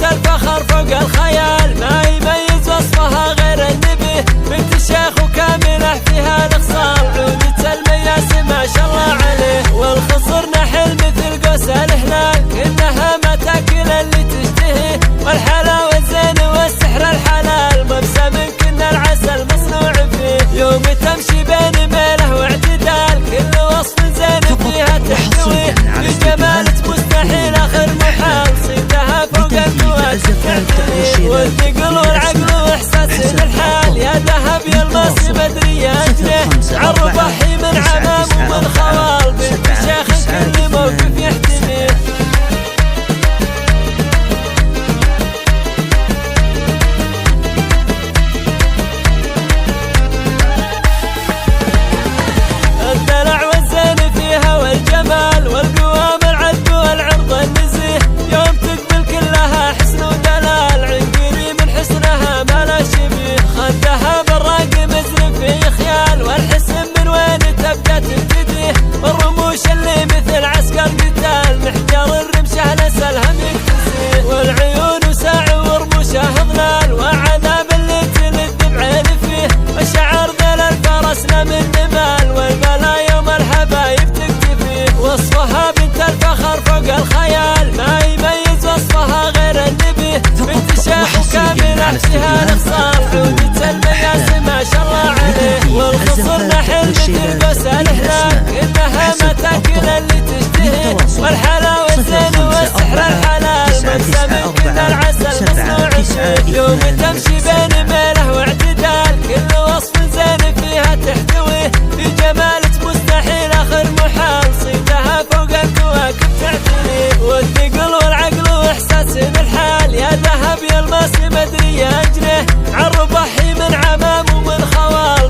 بنت الفخر فوق الخيال، ما يميز وصفها غير النبي، بنت الشيخ وكاملة فيها الخصال، عودة المياس ما شاء الله عليه، والخصر نحل مثل قوس الهلال، كأنها ما تاكل اللي تشتهي، والحلاوة الزين والسحر الحلال، مبسم كنا العسل مصنوع فيه، يوم تمشي بين ميله واعتدال، كل وصف زين فيها تحتوي، بجمالك مستحيل اخر محال، صيتها فوق القوات تحتوي، والثقل والعقل واحساس بالحال، يا ذهب يا الماس بدري يا اجنه، عالرباحي من عمام ومن خوال، بنت شيخ كل موقف يحتميه. الدلع والزين فيها والجمال، والقوام العذب والعرض النزيه، يوم تقبل كلها حسن ودلال، عنقري من حسنها ما لا شبيه، خدها براق مزرف في خيال، والحسن من وين تبدا تبتديه، والرموش اللي مثل عسكر قتال، محجر الرمشه لسلهم يكتسيه، والعيون وساع ورموشها ظلال، وعذاب اللي تلذ بعين فيه، وشعر ذل الفرس من نمال، والبلا يوم الحبايب تكتفيه، وصفها بنت الفخر فوق الخيال، ما يميز وصفها غير النبي، بنت الشيخ وكاملة فيها الخصال، عودة المياس ما شاء الله عليه، والخصر نحل مثل قوس الهلال، كأنها ما تاكل اللي تشتهي، والحلاوة الزين والسحر الحلال، مبسم كنا العسل مصنوع فيه، يوم تمشي بين ميله واعتدال، كل وصف زين فيها تحتوي، بجمالك مستحيل اخر محال، صيتها فوق الكواكب تعتني، والثقل والعقل واحساس بالحال، يا ذهب يا الماس مدري يا اجنه، عالرباحي من عمام ومن خوال.